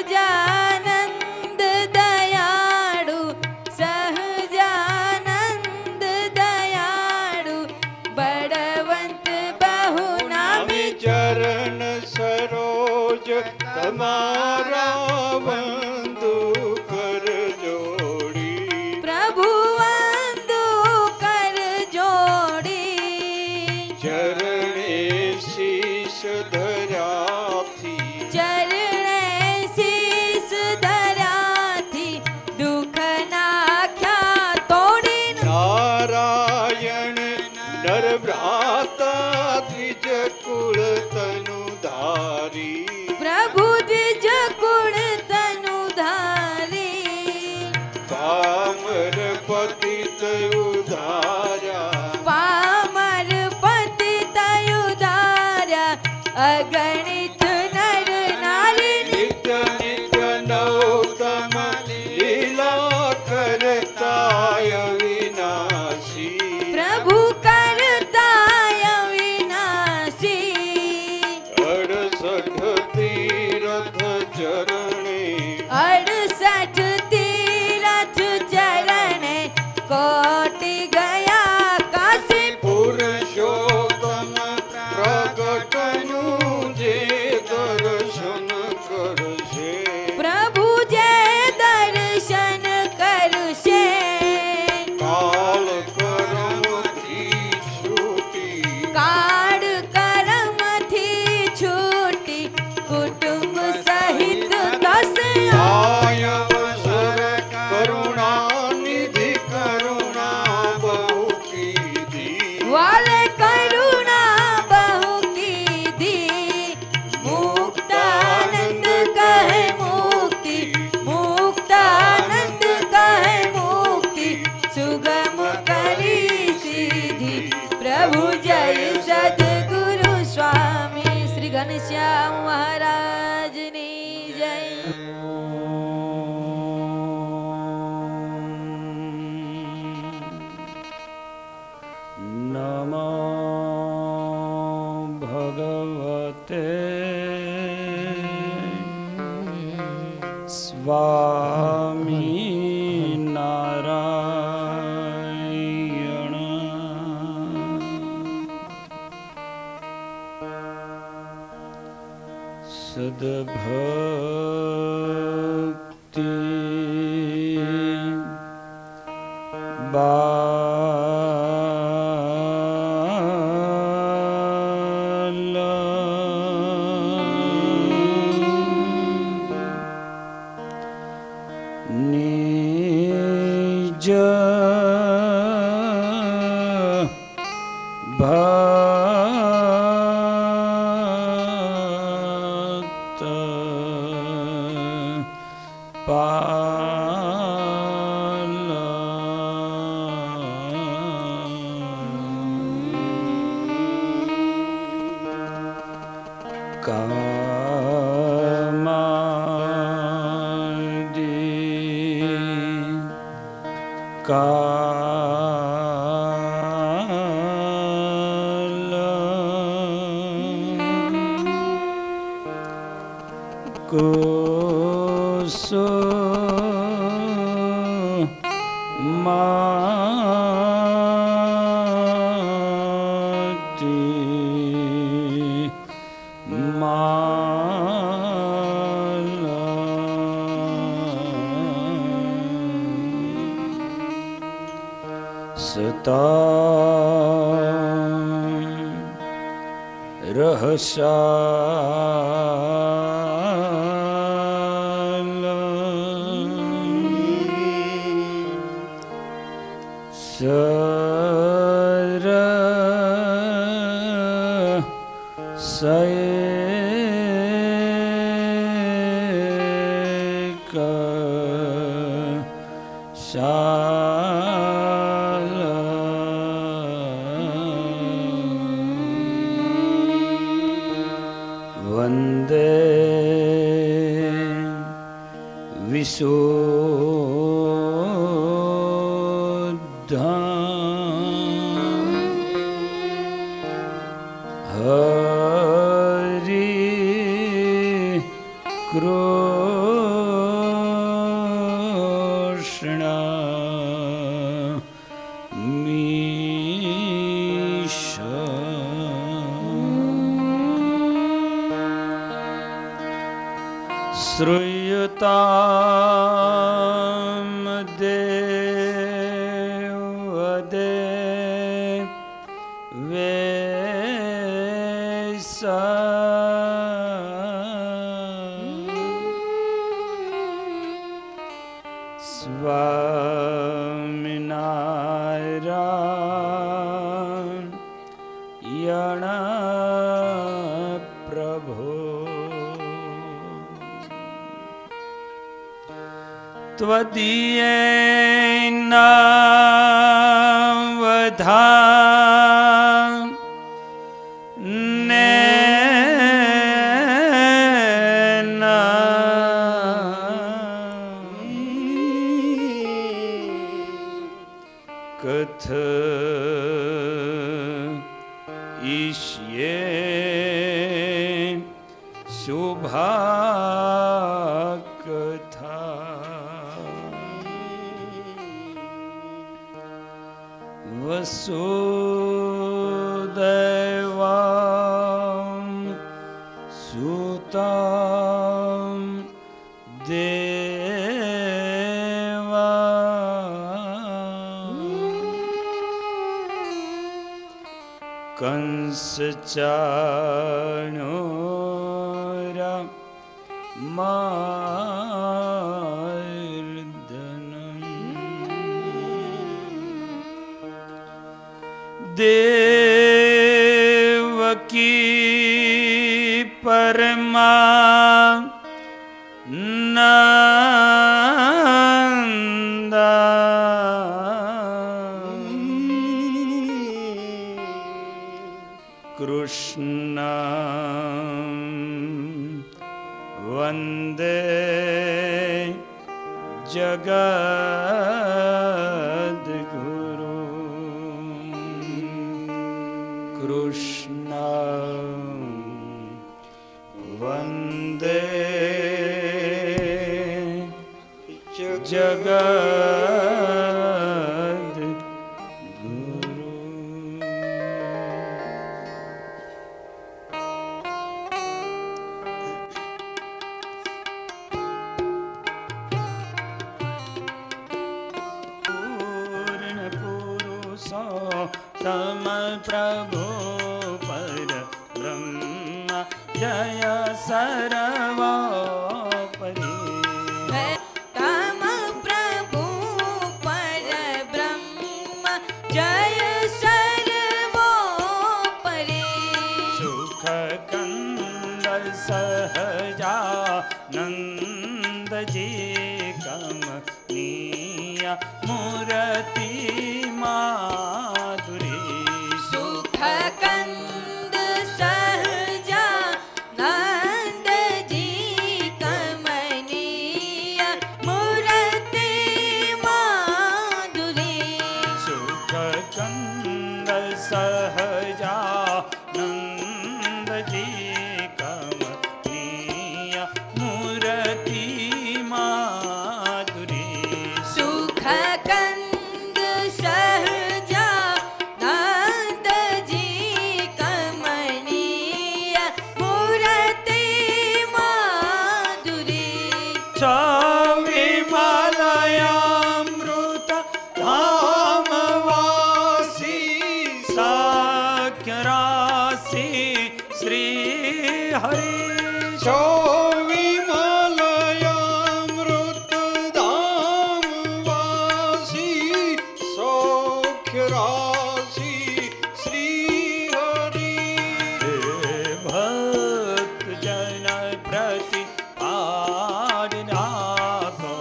सहजानंद दयाळु सहजानंद दयाळु बड़वंत बहुनामी चरण सरोज तमारा वंदु कर जोड़ी प्रभु वंदु कर जोड़ी चरणे शीश धरा थी चरणे शीस धरा थी दुख नाख्या तोड़ी नारायण नर भ्राता द्विज कुल तनु धारी प्रभु द्विज कुल तनुधारी पामर पतित उधारा पामर पतित उधारा अगणित नर नारी नित्य नित्य नौतम लीला करताय विनाशी प्रभु करताय विनाशी 68 तीर्थ चरणे 68 तीरथ चरणे कोटि गया काशी पुरुषोत्तम प्रगटनु जे दर्शन करशे प्रभु जय दर्शन करशे काल करम थी छूटी काळ करम थी छूटी कुटुंब सहित दस आय अवसर करुणा निधि करुणा बहु कीधी वाले करुणा बहु कीधी मुक्तानंद कहे मुक्ति मुक्तानंद कहे मुक्ति सुगम करी सीधी प्रभु जय सद्गुरु स्वामी श्री घनश्याम महाराज नी जय। नमो भगवते स्वामी नारायण सद्भक्ति निज भक्त रहसाल सर सैक शाल वंदे विशुद्धा हरि कृष्ण मीश श्रूयताम देवदे वेसा स्वामिनारायण यण प्रभो त्वदीयेन वधा कथ ईश्ये शुभा कथा वसुदेवां सुतां देवा कंस चाणूरा मार्दनम् देवकी परमा नंदा कृष्ण वंदे जगद्गुरु कृष्ण वंदे जगद्गुरु तम प्रभु पर ब्रह्म जय सर्वोपरि तम प्रभु पर ब्रह्म जय सर्वोपरि सुख कंद सहजानंद जी कमनीय मूर्ति माधुरी सुख कंद सहजानंद जी कमनीय मूर्ति माधुरी सुख कंद सहजानंद जी कमनीय मूर्ति माधुरी सुख कंद सहजानंद जी कमनीय मूर्ति माधुरी विमलयामृत धामवासी साख्य राशि श्री हरि विमलयामृत धामवासी सौख्य राशि श्री हरि भक्त जन प्रति आको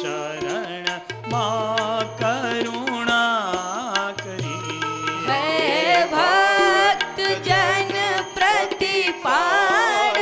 शरण माँ करुणा करी है भक्त जन प्रतिपाल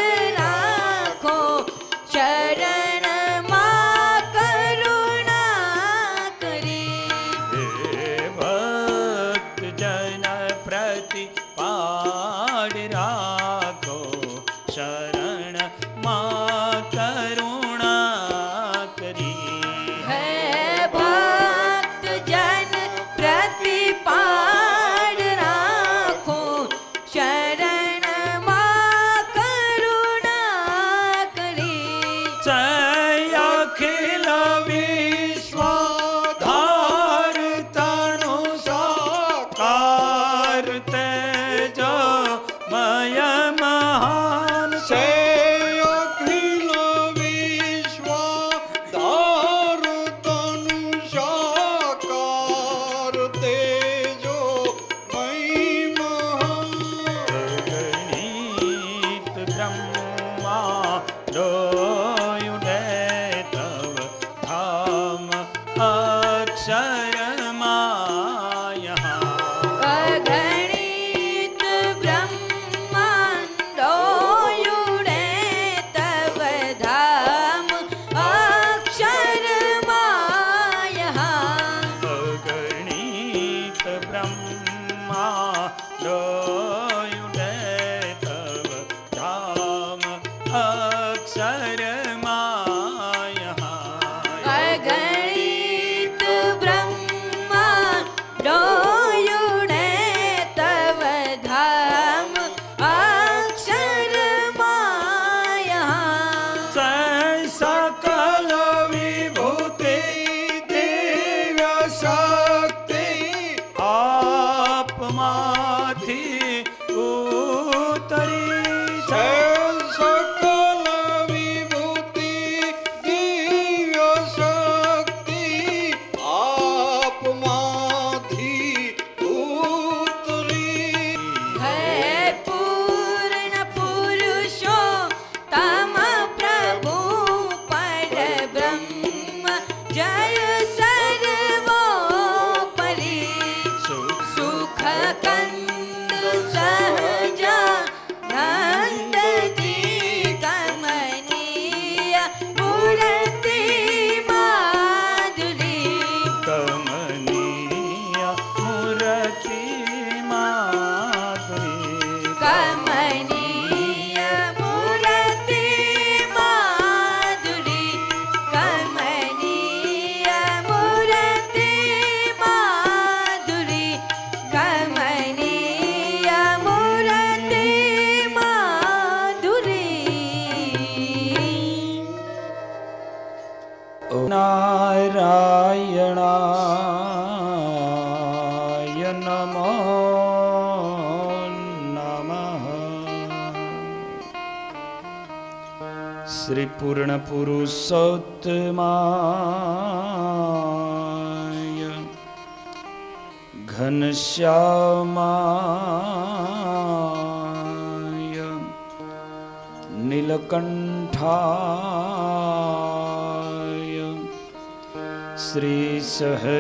શ્રી પૂર્ણ પુરુષોત્તમાય ઘનશ્યામાય નીલકંઠાય શ્રી સહજાનંદ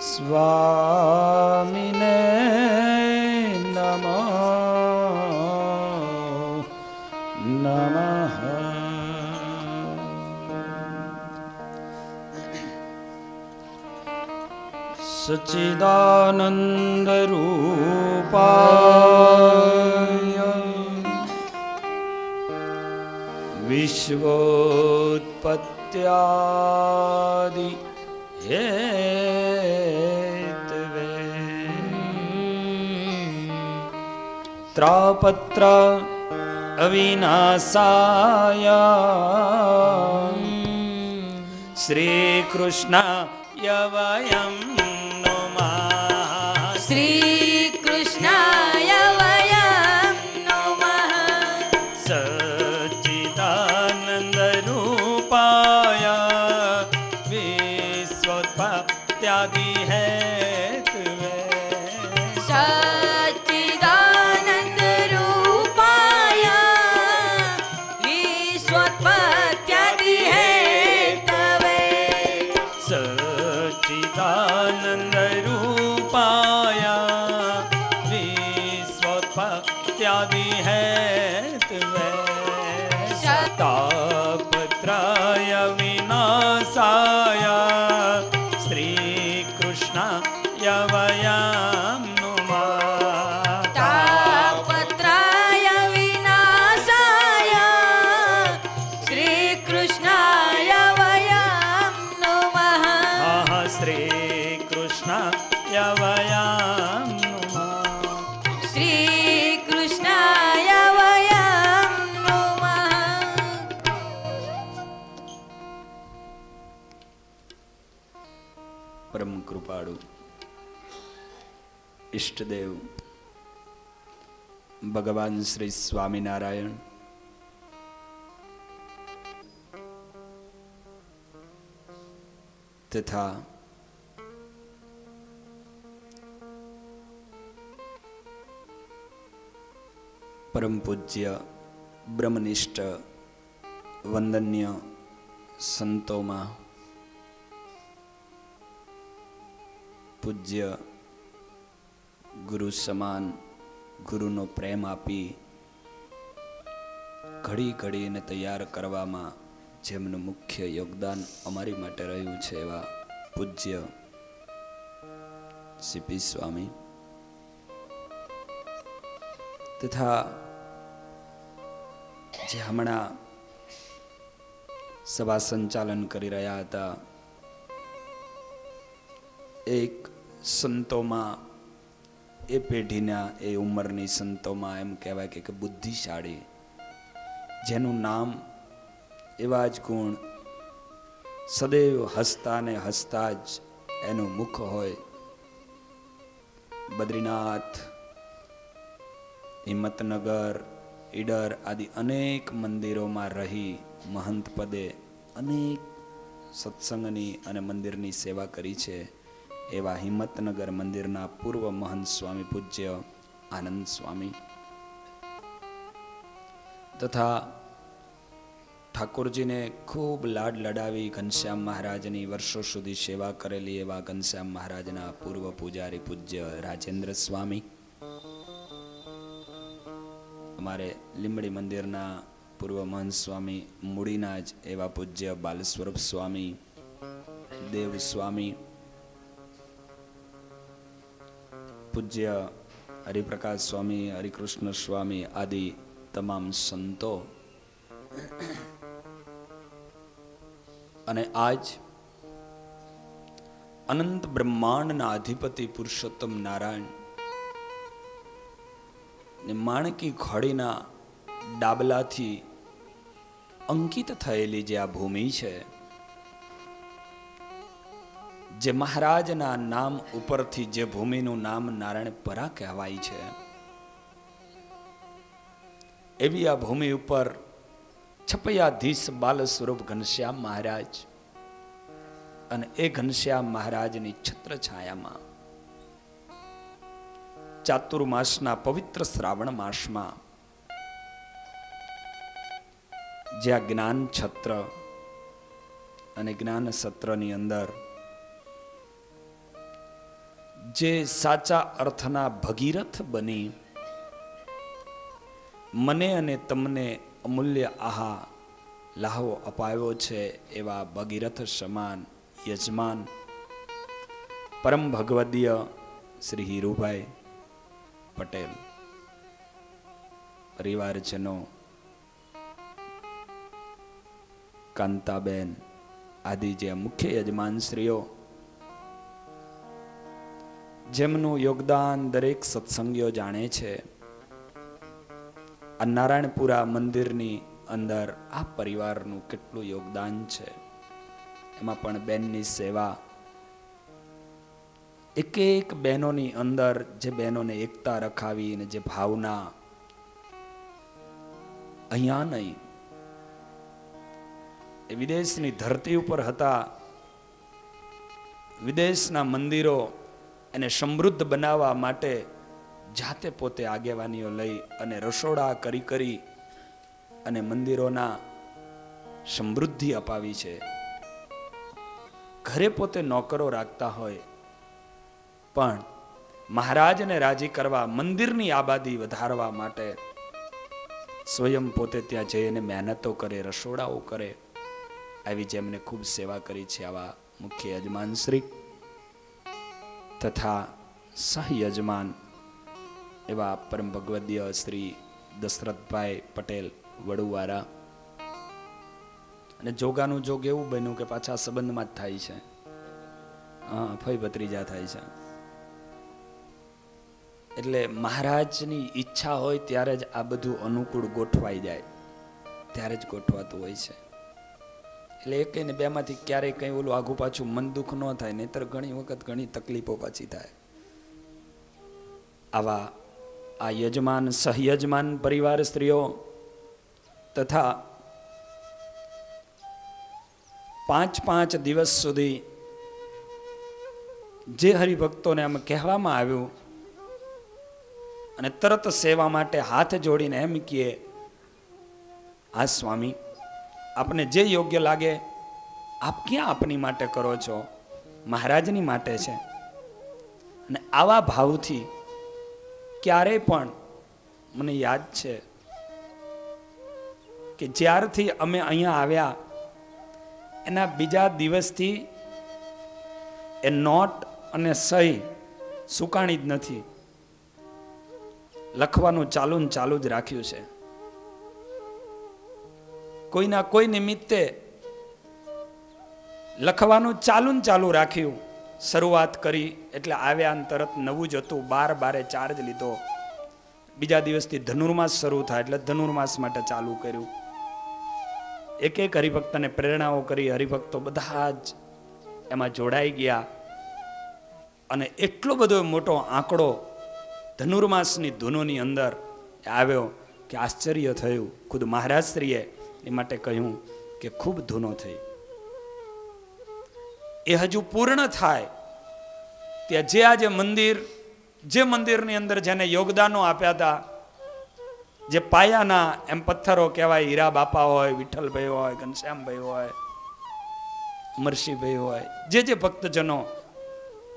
સ્વામિને નમઃ નમઃ. સચ્ચિદાનંદ રૂપાય વિશ્વોત્પત્યાદિ હેતવે ત્રાપત્ર અવિનાશાય શ્રી કૃષ્ણાય વયં નમઃ. શ્રી કૃષ્ણાય વયં નમઃ. સચ્ચિદાનંદ રૂપાય વિશ્વોત્પત્યાદિ હેતવે સચ્ચિદાનંદ રૂપાય વિશ્વોત્પત્યાદિ હેતવે. સચ્ચિદાનંદ રૂપાય વિશ્વોત્પત્યાદિ હેતવે તાપત્રય વિનાશાય શ્રી કૃષ્ણાય વયં નમઃ. તાપત્રય વિનાશાય શ્રી કૃષ્ણાય વયં નમઃ. શ્રી કૃષ્ણાય વયં નમઃ. શ્રી કૃષ્ણાય વયં નમઃ. પરમ કૃપાળુ ઈષ્ટદેવ ભગવાન શ્રી સ્વામિનારાયણ તથા પરમ પૂજ્ય બ્રહ્મનિષ્ઠ વંદન્ય સંતોમાં પૂજ્ય ગુરુ સમાન ગુરુનો પ્રેમ આપી ઘડી ઘડીને તૈયાર કરવામાં જેમનું મુખ્ય યોગદાન અમારી માટે રહ્યું છે એવા પૂજ્ય સીપી સ્વામી તથા જે હમણાં સભા સંચાલન કરી રહ્યા હતા એક સંતોમાં એ પેઢીના એ ઉંમરની સંતોમાં એમ કહેવાય કે બુદ્ધિશાળી જેનું નામ એવા જ ગુણ સદૈવ હસતા ને હસતા જ એનું મુખ હોય બદ્રીનાથ હિંમતનગર ઈડર આદિ અનેક મંદિરોમાં રહી મહંત પદે અનેક સત્સંગની અને મંદિરની સેવા કરી છે એવા હિંમતનગર મંદિરના પૂર્વ મહંત સ્વામી પૂજ્ય આનંદ સ્વામી તથા ઠાકોરજીને ખૂબ લાડ લડાવી ઘનશ્યામ મહારાજની વર્ષો સુધી સેવા કરેલી એવા ઘનશ્યામ મહારાજના પૂર્વ પૂજારી પૂજ્ય રાજેન્દ્ર સ્વામી અમારે લીંબડી મંદિરના પૂર્વ મહંત સ્વામી મૂડીના જ એવા પૂજ્ય બાલ સ્વરૂપ સ્વામી દેવ સ્વામી પૂજ્ય હરિપ્રકાશ સ્વામી હરિકૃષ્ણ સ્વામી આદિ તમામ સંતો અને આજ અનંત બ્રહ્માંડના અધિપતિ પુરુષોત્તમ નારાયણ ને માણકી ઘોડીના ડાબલાથી અંકિત થયેલી જે આ ભૂમિ છે, જે મહારાજના નામ ઉપરથી જે ભૂમિનું નામ નારાયણ પરા કહેવાય છે, એવી આ ભૂમિ ઉપર છપૈયાધીશ બાલ સ્વરૂપ ઘનશ્યામ મહારાજ અને એ ઘનશ્યામ મહારાજની છત્ર છાયામાં ચાતુર્માસના પવિત્ર શ્રાવણ માસમાં જ્યાં જ્ઞાન છત્ર અને જ્ઞાન સત્રની અંદર જે સાચા અર્થના ભગીરથ બની મને અને તમને અમૂલ્ય આહા લાહો અપાવ્યો છે એવા ભગીરથ સમાન યજમાન પરમ ભગવદીય શ્રી હીરુભાઈ પટેલ પરિવારજનો, કાંતાબેન આદિ જે મુખ્ય યજમાનશ્રીઓ, જેમનું યોગદાન દરેક સત્સંગીઓ જાણે છે. આ નારાયણપુરા મંદિરની અંદર આ પરિવારનું કેટલું યોગદાન છે. એમાં પણ બેનની સેવા, એક એક બહેનોની અંદર જે બહેનોને એકતા રખાવી અને જે ભાવના, અહીંયા નહીં એ વિદેશની ધરતી ઉપર હતા. વિદેશના મંદિરો એને સમૃદ્ધ બનાવવા માટે જાતે પોતે આગેવાનીઓ લઈ અને રસોડા કરી અને મંદિરોના સમૃદ્ધિ અપાવી છે. ઘરે પોતે નોકરો રાખતા હોય પણ મહારાજને રાજી કરવા, મંદિરની આબાદી વધારવા માટે સ્વયં પોતે ત્યાં જઈને મહેનતો કરે, રસોડાઓ કરે. આવી જેમને ખૂબ સેવા કરી છે આવા મુખ્ય યજમાન શ્રી તથા સહયજમાન એવા પરમ ભગવદીય શ્રી દશરથભાઈ પટેલ વડુવારા. અને જોગાનું જોગ એવું બન્યું કે પાછા સંબંધમાં જ થાય છે. હા, ફઈ ભત્રીજા થાય છે. એટલે મહારાજની ઈચ્છા હોય ત્યારે જ આ બધું અનુકૂળ ગોઠવાઈ જાય, ત્યારે જ ગોઠવાતું હોય છે. એટલે એક ને બે માંથી ક્યારેય કઈ ઓલું આઘું પાછું મન દુઃખ ન થાય, નહીતર ઘણી વખત ઘણી તકલીફો પાછી થાય. આવા આ યજમાન સહયજમાન પરિવાર સ્ત્રીઓ તથા 5 દિવસ સુધી જે હરિભક્તોને આમ કહેવામાં આવ્યું અને તરત સેવા માટે હાથ જોડીને એમ કહીએ, આ સ્વામી આપને જે યોગ્ય લાગે આપ ક્યાં આપની માટે કરો છો, મહારાજની માટે છે. અને આવા ભાવથી ક્યારેય પણ મને યાદ છે કે જ્યારથી અમે અહીંયા આવ્યા એના બીજા દિવસથી એ નોટ અને સહી સુકાણી જ નથી, લખવાનું ચાલુ જ રાખ્યું છે. કોઈના કોઈ નિમિત્તે લખવાનું ચાલુ રાખ્યું. શરૂઆત કરી એટલે આવ્યા અને તરત નવું જ હતું. 12 ચાર્જ લીધો. બીજા દિવસથી ધનુર્માસ શરૂ થાય એટલે ધનુર્માસ માટે ચાલુ કર્યું. એક હરિભક્તને પ્રેરણાઓ કરી. હરિભક્તો બધા જ એમાં જોડાઈ ગયા અને એટલો બધો મોટો આંકડો ધનુર્માસની ધૂનોની અંદર આવ્યો કે આશ્ચર્ય થયું. ખુદ મહારાજશ્રીએ એ માટે કહ્યું કે ખૂબ ધૂનો થઈ. એ હજુ પૂર્ણ થાય ત્યાં જે આજે મંદિર, જે મંદિરની અંદર જેને યોગદાનો આપ્યા હતા, જે પાયાના એમ પથ્થરો કહેવાય, હીરા બાપા હોય, વિઠ્ઠલભાઈ હોય, ઘનશ્યામભાઈ હોય, અમરસિંહભાઈ હોય, જે ભક્તજનો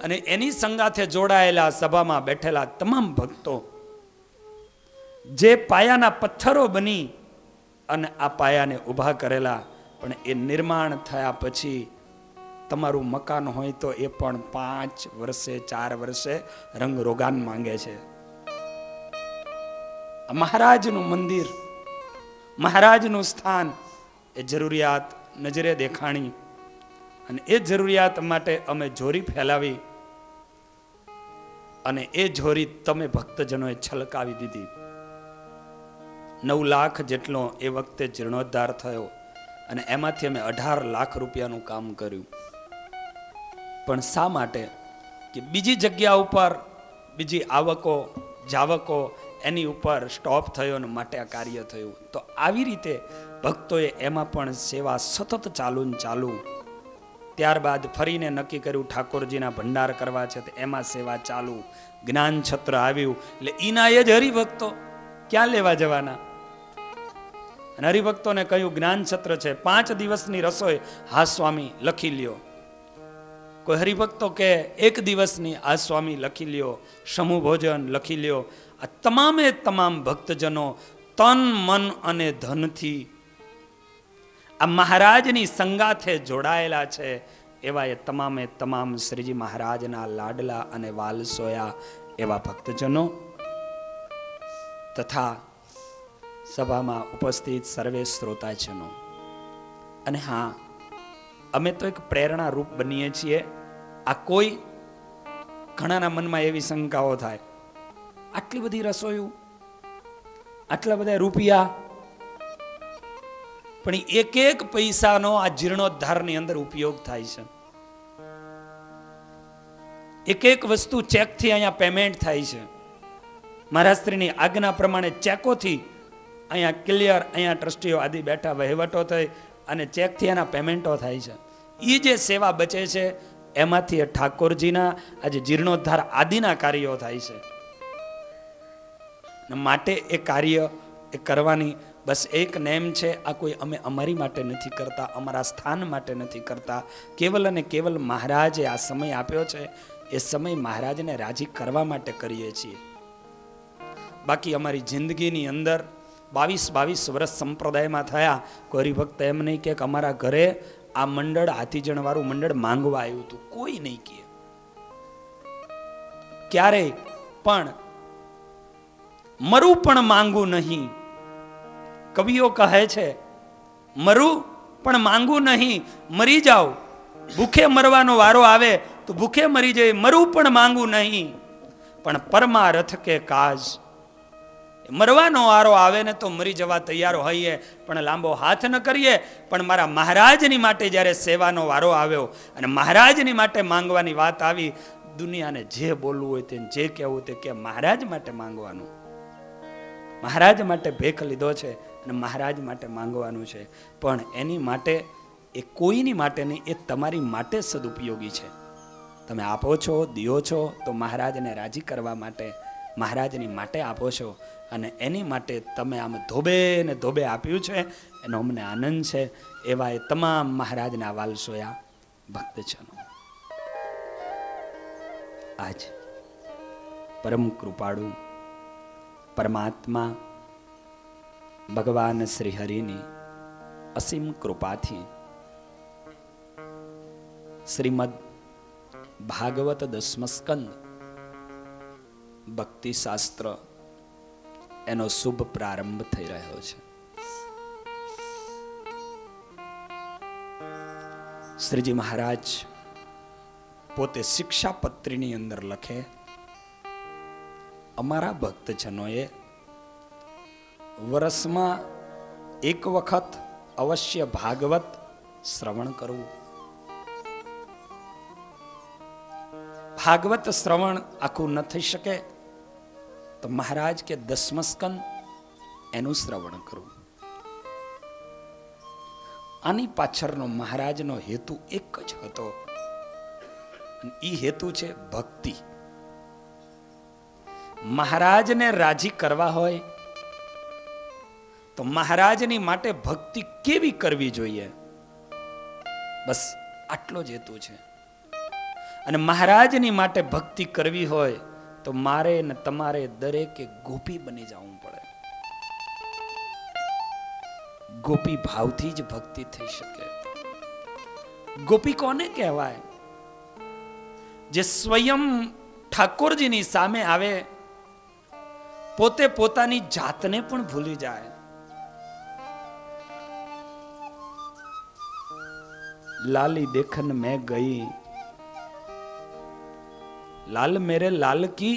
અને એની સંગાથે જોડાયેલા સભામાં બેઠેલા તમામ ભક્તો, જે પાયાના પથ્થરો બની અને આ પાયાને ઊભા કરેલા, પણ એ નિર્માણ થયા પછી તમારું મકાન હોય તો એ પણ 5 વર્ષે 4 વર્ષે રંગ રોગાન માંગે છે. મહારાજનું મંદિર, મહારાજનું સ્થાન, એ જરૂરિયાત નજરે દેખાણી અને એ જરૂરિયાત માટે અમે જોરી ફેલાવી અને એ જોરી તમે ભક્તજનોએ છલકાવી દીધી. 9 લાખ જેટલો એ વખતે જીર્ણોદ્ધાર થયો અને એમાંથી અમે 18 લાખ રૂપિયાનું કામ કર્યું. પણ શા માટે? કે બીજી જગ્યા ઉપર બીજી આવકો જાવકો એની ઉપર સ્ટોપ થયો અને માટે આ કાર્ય થયું. તો આવી રીતે ભક્તોએ એમાં પણ સેવા સતત ચાલુ ને ચાલુ. ત્યારબાદ ફરીને નક્કી કર્યું ઠાકોરજીના ભંડાર કરવા છે, તો એમાં સેવા ચાલુ. જ્ઞાન છત્ર આવ્યું એટલે ઈના એ જ હરિભક્તો ક્યાં લેવા જવાના. અને હરિભક્તોને કહ્યું જ્ઞાન છત્ર છે, 5 દિવસની રસોઈ. હા સ્વામી લખી લ્યો. કોઈ હરિભક્તો કે 1 દિવસની. આ સ્વામી લખી લ્યો. સમૂહ ભોજન લખી લ્યો. આ તમામે તમામ ભક્તજનો તન મન અને ધનથી આ મહારાજની સંગાથે જોડાયેલા છે. એવા એ તમામે તમામ શ્રીજી મહારાજના લાડલા અને વાલસોયા એવા ભક્તજનો તથા સભામાં ઉપસ્થિત સર્વે શ્રોતાજનો. અને હા, અમે તો એક પ્રેરણા રૂપ બનીએ છીએ. આ કોઈ ઘણાના મનમાં એવી શંકાઓ થાય, આટલી બધી રસોઈયું, આટલા બધા રૂપિયા, પણ એક એક પૈસાનો આ જીર્ણોદ્ધારની અંદર ઉપયોગ થાય છે. એક એક વસ્તુ ચેકથી અહીંયા પેમેન્ટ થાય છે. મહારાષ્ટ્રીની આજ્ઞા પ્રમાણે ચેકોથી અહીંયા ક્લિયર, અહીંયા ટ્રસ્ટીઓ આદિ બેઠા વહીવટો થઈ અને ચેકથી એના પેમેન્ટો થાય છે. એ જે સેવા બચે છે એમાંથી ઠાકોરજીના આજે જીર્ણોદ્ધાર આદિના કાર્યો થાય છે. માટે એ કાર્ય એ કરવાની બસ એક નેમ છે. આ કોઈ અમે અમારી માટે નથી કરતા, અમારા સ્થાન માટે નથી કરતા. કેવલ અને કેવલ મહારાજે આ સમય આપ્યો છે, એ સમય મહારાજને રાજી કરવા માટે કરીએ છીએ. બાકી અમારી જિંદગીની અંદર 22 વર્ષ સંપ્રદાયમાં થયા. કોઈ હરિભક્ત એમ નહીં કે અમારા ઘરે આ મંડળ હાથીજણ વાળું મંડળ માંગવા આવ્યું હતું, કોઈ નહીં કહે. ક્યારેય પણ મરું પણ માંગવું નહીં. કવિઓ કહે છે મરું પણ માંગવું નહીં, મરી જાઓ. ભૂખે મરવાનો વારો આવે તો ભૂખે મરી જાય, મરું પણ માંગવું નહીં. પણ પરમારથ કે કાજ, મરવાનો વારો આવે ને તો મરી જવા તૈયાર હોઈએ, પણ લાંબો હાથ ન કરીએ. પણ મારા મહારાજની માટે જ્યારે સેવાનો વારો આવ્યો અને મહારાજની માટે માંગવાની વાત આવી, દુનિયાને જે બોલવું હોય તે, જે કહેવું તે કે મહારાજ માટે માંગવાનું. મહારાજ માટે ભેખ લીધો છે અને મહારાજ માટે માંગવાનું છે. પણ એની માટે એ કોઈની માટે નહીં, એ તમારી માટે સદુપયોગી છે. તમે આપો છો, દિયો છો તો મહારાજને રાજી કરવા માટે, મહારાજની માટે આપો છો. અને એની માટે તમે આમ ધોબે ને ધોબે આપ્યું છે, એનો અમને આનંદ છે. એવા એ તમામ મહારાજના વાલસોયા ભક્તજનો આજ પરમ કૃપાળુ પરમાત્મા ભગવાન શ્રી હરિની અસીમ કૃપાથી શ્રીમદ ભાગવત 10મ સ્કંદ ભક્તિ શાસ્ત્ર એનો શુભ પ્રારંભ થઈ રહ્યો છે. શ્રીજી મહારાજ પોતે શિક્ષાપત્રીની અંદર લખે, અમારા ભક્તજનોએ વર્ષમાં એક વખત અવશ્ય ભાગવત શ્રવણ કરવું. ભાગવત શ્રવણ આખું ન થઈ શકે તો મહારાજ કે 10મ સ્કંદ એનું શ્રવણ કરવું. આની પાછળનો મહારાજનો હેતુ એક જ હતો, એ હેતુ છે ભક્તિ. મહારાજને રાજી કરવા હોય તો મહારાજની માટે ભક્તિ કેવી કરવી જોઈએ, બસ આટલો જ હેતુ છે. અને મહારાજની માટે ભક્તિ કરવી હોય તો મારે ને તમારે દરેકે ગોપી બની જવું પડે. ગોપી ભાવથી જ ભક્તિ થઈ શકે. ગોપી કોને કહેવાય? જે સ્વયં ઠાકોરજીની સામે આવે, પોતે પોતાની જાતને પણ ભૂલી જાય. લાલી દેખન મેં ગઈ, लाल मेरे लाल की,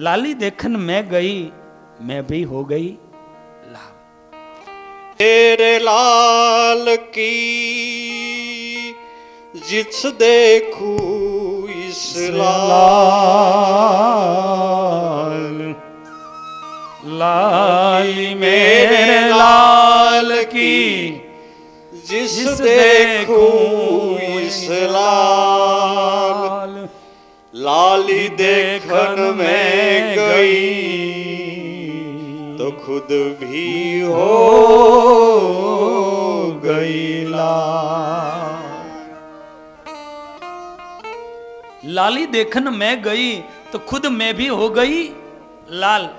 लाली देखन मैं गई, मैं भी हो गई लाल. तेरे लाल की जिस देखूं इस लाल, लाली मेरे लाल की जिस देखूं इस लाल लाली देखन में गई तो खुद भी हो गई लाल। लाली देखन मैं गई तो खुद मैं भी हो गई लाल।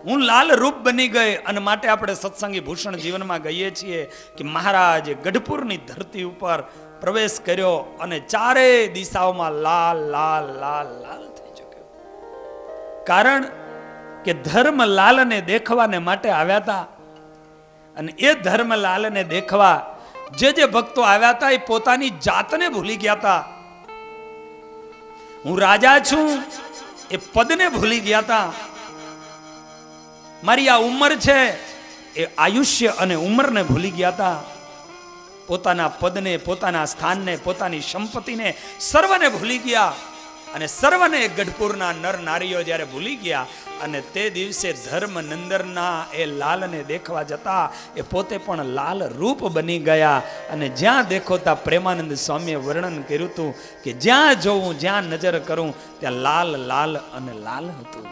હું લાલ રૂપ બની ગઈ અને માટે આપણે સત્સંગી ભૂષણ જીવનમાં ગઈએ છીએ કે મહારાજ ગઢપુરની ધરતી ઉપર પ્રવેશ કર્યો અને ચારે દિશાઓમાં લાલ લાલ લાલ લાલ થઈ ચૂક્યો. કારણ કે ધર્મ લાલને દેખવાને માટે આવ્યા હતા અને એ ધર્મ લાલને દેખવા જે ભક્તો આવ્યા હતા એ પોતાની જાતને ભૂલી ગયા હતા. હું રાજા છું એ પદને ભૂલી ગયા હતા. મારી આ ઉંમર છે એ આયુષ્ય અને ઉંમરને ભૂલી ગયા હતા. પોતાના પદને, પોતાના સ્થાનને, પોતાની સંપત્તિને, સર્વને ભૂલી ગયા. અને સર્વને ગઢપુરના નર નારીઓ જ્યારે ભૂલી ગયા અને તે દિવસે ધર્મ નંદરના એ લાલને દેખવા જતા એ પોતે પણ લાલ રૂપ બની ગયા. અને જ્યાં દેખો ત્યાં પ્રેમાનંદ સ્વામીએ વર્ણન કર્યું હતું કે જ્યાં જોઉં, જ્યાં નજર કરું ત્યાં લાલ લાલ અને લાલ હતું.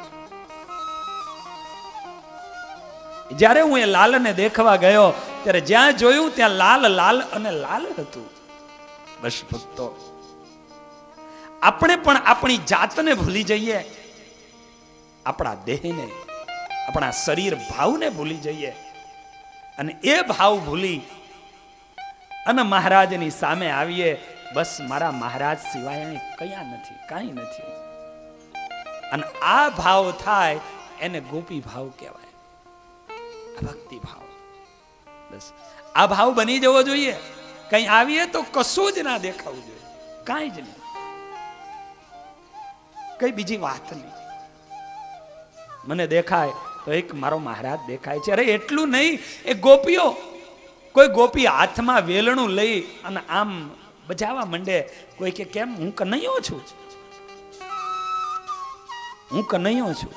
જ્યારે હું એ લાલને દેખવા ગયો ત્યારે જ્યાં જોયું ત્યાં લાલ લાલ અને લાલ હતું. બસ ભક્તો, આપણે પણ આપણી જાતને ભૂલી જઈએ, આપણા દેહને, આપણા શરીર ભાવને ભૂલી જઈએ અને એ ભાવ ભૂલી અને મહારાજની સામે આવીએ. બસ મારા મહારાજ સિવાય કયા નથી, કાંઈ નથી. અને આ ભાવ થાય એને ગોપી ભાવ કહેવાય, ભક્તિ ભાવ. બસ આ ભાવ બની જવો જોઈએ. કઈ આવીએ તો કશું જ ના દેખાવું જોઈએ, કાંઈ જ નહીં, કઈ બીજી વાત નહીં. મને દેખાય તો એક મારો મહારાજ દેખાય છે. અરે એટલું નહીં, એ ગોપીઓ, કોઈ ગોપી હાથમાં વેલણું લઈ અને આમ બજાવવા માંડે. કોઈ કે કેમ, હું કનૈયો છું, હું કનૈયો છું.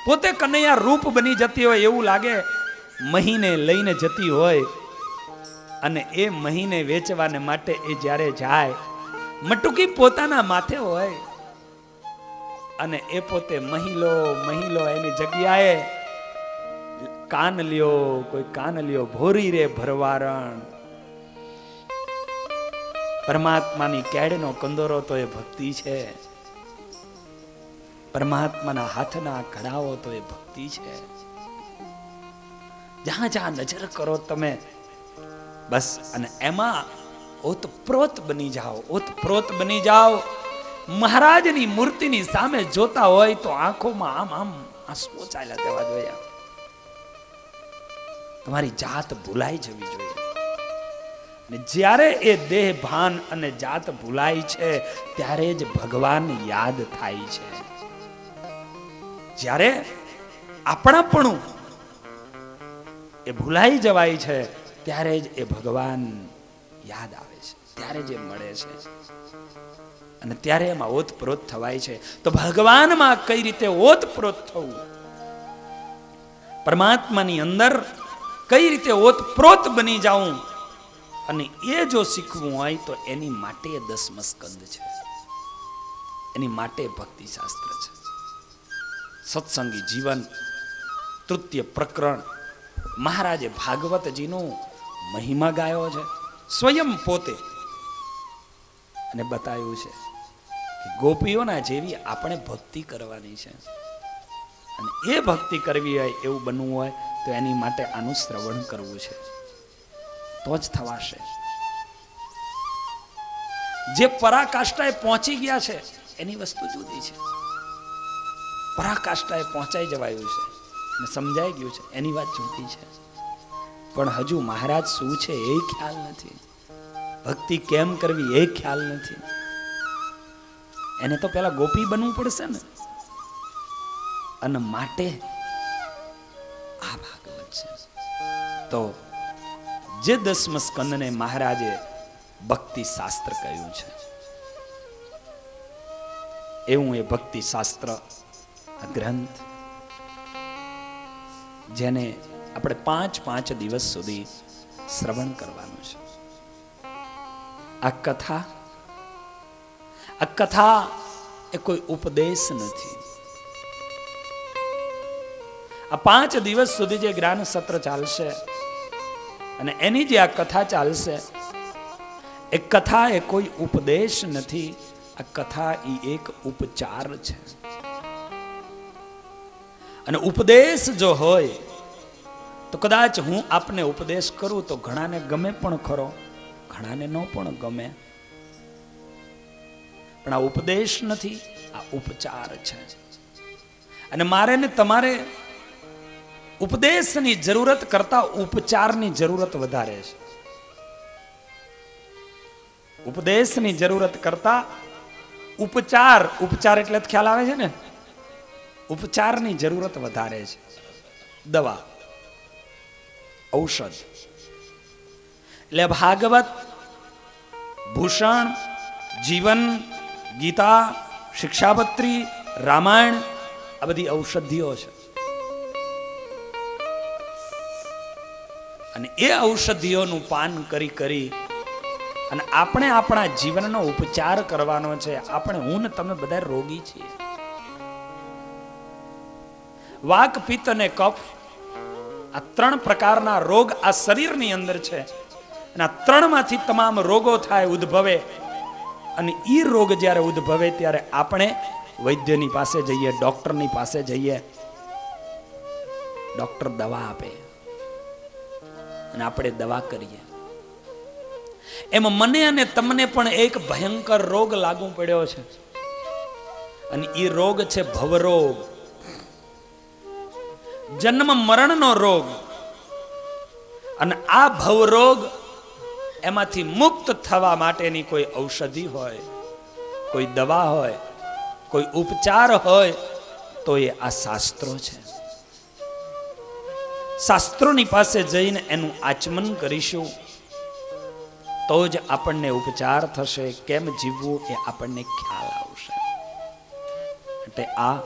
પોતે કનૈયા રૂપ બની જતી હોય એવું લાગે. મહીને લઈને જતી હોય અને એ મહીને વેચવાને માટે એ જ્યારે જાય, મટુકી પોતાના માથે હોય અને એ પોતે મહિલો મહિલો એની જગ્યાએ કાન લ્યો, કોઈ કાન લ્યો ભોરી રે ભરવારણ. પરમાત્માની કેડનો કંદોરો તો એ ભક્તિ છે, પરમાત્માના હાથના ઘડાઓ તો એ ભક્તિ છે. જ્યાં જ્યાં નજર કરો તમે, બસ અને એમાં ઓતપ્રોત બની જાઓ, ઓતપ્રોત બની જાઓ. મહારાજની મૂર્તિની સામે જોતા હોય તો આંખોમાં આમ આમ આંસુઓ ચાલ્યા દેવા જોઈએ. તમારી જાત ભૂલાઈ જવી જોઈએ. અને જ્યારે એ દેહ ભાન અને જાત ભૂલાય છે ત્યારે જ ભગવાન યાદ થાય છે. જ્યારે આપણાપણું એ ભૂલાઈ જવાય છે ત્યારે જ એ ભગવાન યાદ આવે છે, ત્યારે જ એ મળે છે અને ત્યારે એમાં ઓતપ્રોત થવાય છે. તો ભગવાનમાં કઈ રીતે ઓતપ્રોત થવું, પરમાત્માની અંદર કઈ રીતે ઓતપ્રોત બની જાઉં, અને એ જો શીખવું હોય તો એની માટે 10મો સ્કંદ છે, એની માટે ભક્તિ શાસ્ત્ર છે. સત્સંગી જીવન તૃતીય પ્રકરણ મહારાજે ભાગવતજીનો મહિમા ગાયો છે સ્વયં પોતે, અને બતાવ્યું છે કે ગોપીઓના જેવી આપણે ભક્તિ કરવાની છે. અને એ ભક્તિ કરવી હોય, એવું બનવું હોય તો એની માટે આનું શ્રવણ કરવું છે, તો જ થવાશે. જે પરાકાષ્ઠાએ પહોંચી ગયા છે એની વસ્તુ જુદી છે. પરાકાષ્ઠાએ પહોંચાઈ જવાયું છે ને સમજાઈ ગયું છે એની વાત જુદી છે. પણ હજુ મહારાજ શું છે એ ખ્યાલ નથી, ભક્તિ કેમ કરવી એ ખ્યાલ નથી. એને તો પેલા ગોપી બનવું પડશે ને. અને માટે આ ભાગવત છે. તો જે 10મા સ્કંદને મહારાજે ભક્તિ શાસ્ત્ર કહ્યું છે, એવું એ ભક્તિ શાસ્ત્ર આ ગ્રંથ જેને આપણે 5 દિવસ સુધી શ્રવણ કરવાનું છે. આ કથા એ કોઈ ઉપદેશ નથી. આ 5 દિવસ સુધી જે જ્ઞાન સત્ર ચાલશે અને એની જે આ કથા ચાલશે, એ કથા એ કોઈ ઉપદેશ નથી. આ કથા એ એક ઉપચાર છે. અને ઉપદેશ જો હોય તો કદાચ હું આપને ઉપદેશ કરું તો ઘણાને ગમે પણ ખરો, ઘણાને ન પણ ગમે. પણ આ ઉપદેશ નથી, આ ઉપચાર છે. અને મારે ને તમારે ઉપદેશની જરૂરત કરતા ઉપચારની જરૂરત વધારે છે. ઉપદેશની જરૂરત કરતા ઉપચાર એટલે ખ્યાલ આવે છે ને, ઉપચારની જરૂરત વધારે છે. દવા, ઔષધ. એટલે ભાગવત, ભૂષણ, જીવન, ગીતા, શિક્ષાપત્રી, રામાયણ આ બધી ઔષધિઓ છે. અને એ ઔષધિઓનું પાન કરી અને આપણે આપણા જીવનનો ઉપચાર કરવાનો છે. આપણે, હું ને તમે બધા રોગી છીએ. વાક, પિત્ત અને કફ આ 3 પ્રકારના રોગ આ શરીરની અંદર છે. અને આ 3 માંથી તમામ રોગો થાય, ઉદ્ભવે. અને ઈ રોગ જ્યારે ઉદ્ભવે ત્યારે આપણે વૈદ્યની પાસે જઈએ, ડોક્ટરની પાસે જઈએ. ડોક્ટર દવા આપે અને આપણે દવા કરીએ. એમાં મને અને તમને પણ એક ભયંકર રોગ લાગુ પડ્યો છે. અને ઈ રોગ છે ભવરોગ, જન્મ મરણનો રોગ. અને આ ભવરોગ, એમાંથી મુક્ત થવા માટેની કોઈ ઔષધિ હોય, કોઈ દવા હોય, કોઈ ઉપચાર હોય તો એ આ શાસ્ત્રો છે. શાસ્ત્રોની પાસે જઈને એનું આચમન કરીશું તો જ આપણને ઉપચાર થશે. કેમ જીવવું એ આપણને ખ્યાલ આવશે. એટલે આ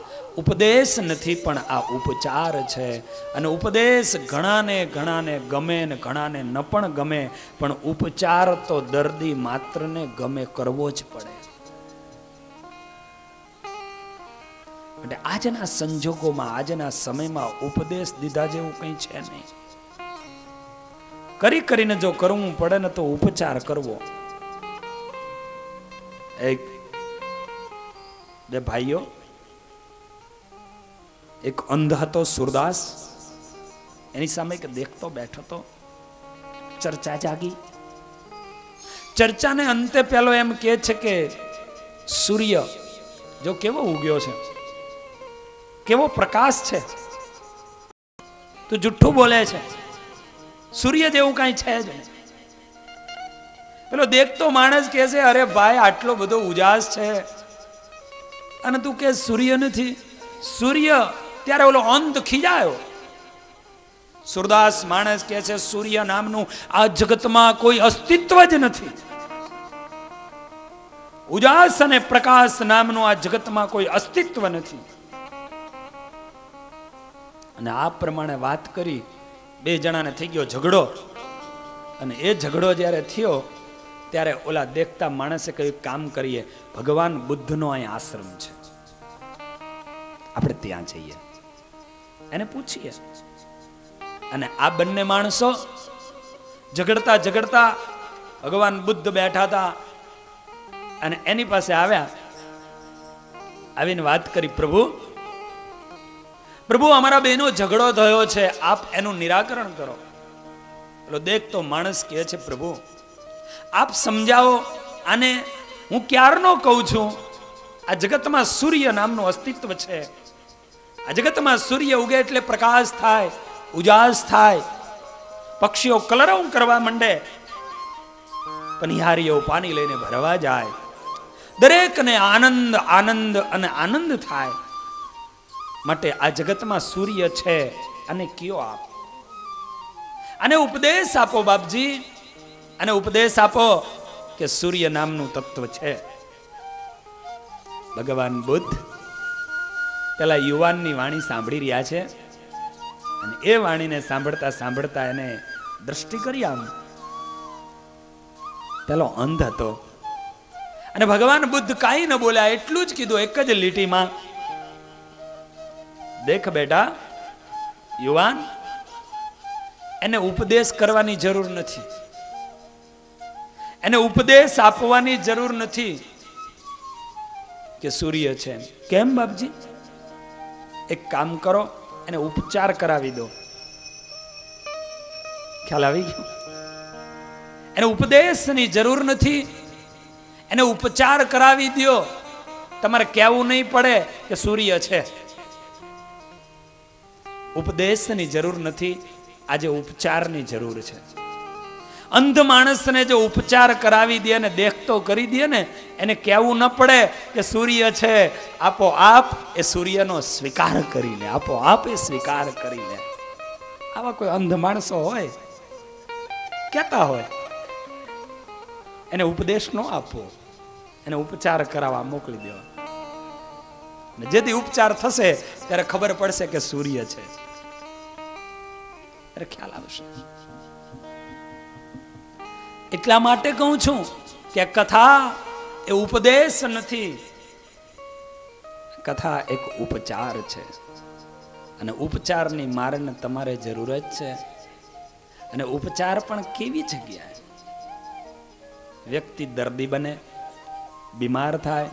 ઉપદેશ નથી પણ આ ઉપચાર છે. અને ઉપદેશ ઘણાને ગમે ને ઘણાને ન પણ ગમે, પણ ઉપચાર તો દર્દી માત્રને ગમે, કરવો જ પડે. એટલે આજના સંજોગોમાં, આજના સમયમાં ઉપદેશ દીધા જેવું કંઈ છે નહીં. કરીને જો કરવું પડે ને તો ઉપચાર કરવો. બે ભાઈઓ, એક અંધ હતો સુરદાસ, એની સામે એક દેખતો બેઠો હતો. ચર્ચા જાગી. ચર્ચાને અંતે પેલો એમ કહે છે કે સૂર્ય જો કેવો ઉગ્યો છે, કેવો પ્રકાશ છે, તું જુઠ્ઠું બોલે છે, સૂર્ય જેવું કઈ છે જ નહીં. પેલો દેખતો માણસ કહે છે, અરે ભાઈ આટલો બધો ઉજાસ છે અને તું કે સૂર્ય નથી. સૂર્ય, ત્યારે ઓલો અંત ખીજાયો. સુરદાસ માણસ કહે છે, સૂર્ય નામનું આ જગતમાં કોઈ અસ્તિત્વ જ નથી. ઉજાસ અને પ્રકાશ નામનું આ જગતમાં કોઈ અસ્તિત્વ નથી. અને આ પ્રમાણે વાત કરી. 2 જણાને થઈ ગયો ઝઘડો. અને એ ઝઘડો જ્યારે થયો ત્યારે ઓલા દેખતા માણસે કહ્યું, કામ કરીએ, ભગવાન બુદ્ધનો અહીં આશ્રમ છે, આપણે ત્યાં જઈએ, એને પૂછીએ. અને આ બંને માણસો ઝઘડતા ભગવાન બુદ્ધ બેઠા હતા અને એની પાસે આવ્યા. આવીને વાત કરી, પ્રભુ અમારા બેનો ઝઘડો થયો છે, આપ એનું નિરાકરણ કરો. એટલે દેખતો માણસ કહે છે, પ્રભુ આપ સમજાવો આને. હું ક્યારનો કહું છું, આ જગતમાં સૂર્ય નામનું અસ્તિત્વ છે. આ જગતમાં સૂર્ય ઉગે એટલે પ્રકાશ થાય, ઉજાસ થાય, પક્ષીઓ કલરવ કરવા માંડે, પનિહારીઓ પાણી લઈને ભરવા જાય, દરેકને આનંદ આનંદ અને આનંદ થાય. માટે આ જગતમાં સૂર્ય છે અને કયો આપ. અને ઉપદેશ આપો બાપજી, અને ઉપદેશ આપો કે સૂર્ય નામનું તત્વ છે. ભગવાન બુદ્ધ પેલા યુવાનની વાણી સાંભળી રહ્યા છે અને એ વાણીને સાંભળતા સાંભળતા એને દ્રષ્ટિ કરી આમ. પેલો અંધ હતો અને ભગવાન બુદ્ધ કાંઈ ન બોલ્યા, એટલું જ કીધું એક જ લીટીમાં, દેખ બેટા યુવાન, એને ઉપદેશ કરવાની જરૂર નથી, એને ઉપદેશ આપવાની જરૂર નથી કે સૂર્ય છે. કેમ બાપજી? એક કામ કરો, એને ઉપચાર કરાવી દો. ખ્યાલ આવી ગયો? એને ઉપદેશની જરૂર નથી, એને ઉપચાર કરાવી દો. તમારે કહેવું નહીં પડે કે સૂર્ય છે. ઉપદેશની જરૂર નથી, આજે ઉપચારની જરૂર છે. અંધ માણસને જો ઉપચાર કરાવી દે ને દેખતો કરી દે ને, એને કહેવું ન પડે કે સૂર્ય છે, આપોઆપ એ સૂર્યનો સ્વીકાર કરી લે, આપોઆપ એ સ્વીકાર કરી લે. આવા કોઈ અંધ માણસો હોય, કહેતા હોય, એને ઉપદેશ ન આપવો, એને ઉપચાર કરાવવા મોકલી દેવા. જેથી ઉપચાર થશે ત્યારે ખબર પડશે કે સૂર્ય છે, ત્યારે ખ્યાલ આવશે. એટલા માટે કહું છું કે કથા એ ઉપદેશ નથી, કથા એક ઉપચાર છે. અને ઉપચારની મારને તમારે જરૂર જ છે. અને ઉપચાર પણ કેવી જગ્યાએ? વ્યક્તિ દર્દી બને, બીમાર થાય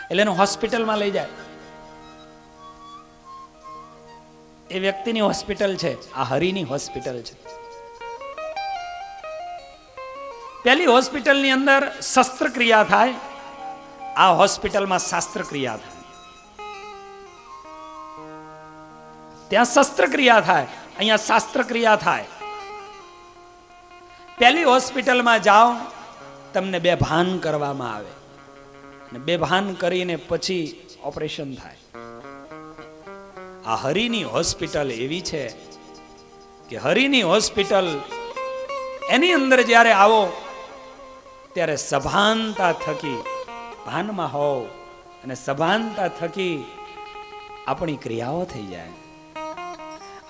એટલે એને હોસ્પિટલમાં લઈ જાય. એ વ્યક્તિની હોસ્પિટલ છે, આ હરિની હોસ્પિટલ છે. પેલી હોસ્પિટલની અંદર શસ્ત્રક્રિયા થાય, આ હોસ્પિટલમાં શાસ્ત્રક્રિયા થાય. ત્યાં શસ્ત્રક્રિયા થાય, અહીંયા શાસ્ત્રક્રિયા થાય. પેલી હોસ્પિટલમાં જાઓ, તમને બેભાન કરવામાં આવે અને બેભાન કરીને પછી ઓપરેશન થાય. આ હરિની હોસ્પિટલ એવી છે કે હરિની હોસ્પિટલ એની અંદર જ્યારે આવો ત્યારે સભાનતા થકી ભાનમાં હોવ અને સભાનતા થકી આપણી ક્રિયાઓ થઈ જાય.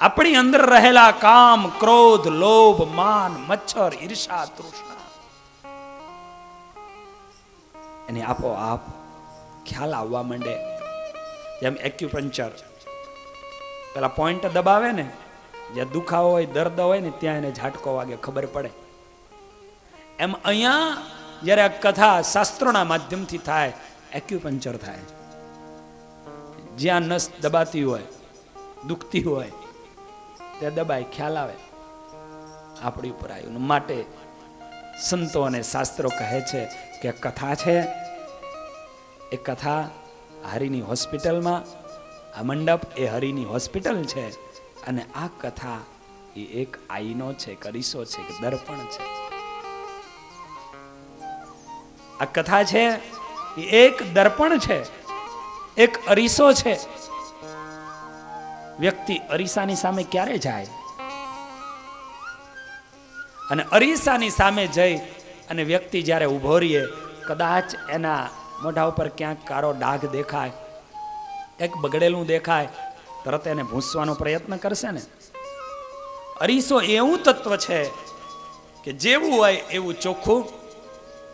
આપણી અંદર રહેલા કામ, ક્રોધ, લોભ, માન, મચ્છર, ઈર્ષા, તૃષ્ણા એની આપોઆપ ખ્યાલ આવવા માંડે. જેમ એક્યુપંચર પેલા પોઈન્ટ દબાવે ને, જ્યાં દુખાવો હોય, દર્દ હોય ને, ત્યાં એને ઝાટકો વાગે, ખબર પડે. એમ અહીંયા જ્યારે આ કથા શાસ્ત્રોના માધ્યમથી થાય, એક્યુપંચર થાય. જ્યાં નસ દબાતી હોય, દુખતી હોય, ત્યાં દબાય, ખ્યાલ આવે, આપણી ઉપર આવ્યું. માટે સંતો અને શાસ્ત્રો કહે છે કે કથા છે એ કથા હરિની હોસ્પિટલમાં, આ મંડપ એ હરિની હોસ્પિટલ છે. અને આ કથા એ એક આઈનો છે, એક અરીસો છે, એક દર્પણ છે. આ કથા છે એ એક દર્પણ છે, એક અરીસો છે. વ્યક્તિ અરીસાની સામે ક્યારે જાય? અને અરીસાની સામે જઈ અને વ્યક્તિ જ્યારે ઉભો રહીએ, કદાચ એના મોઢા ઉપર ક્યાંક કાળો ડાઘ દેખાય, એક બગડેલું દેખાય, તરત એને ભૂંસવાનો પ્રયત્ન કરશે ને. અરીસો એવું તત્વ છે કે જેવું હોય એવું ચોખ્ખું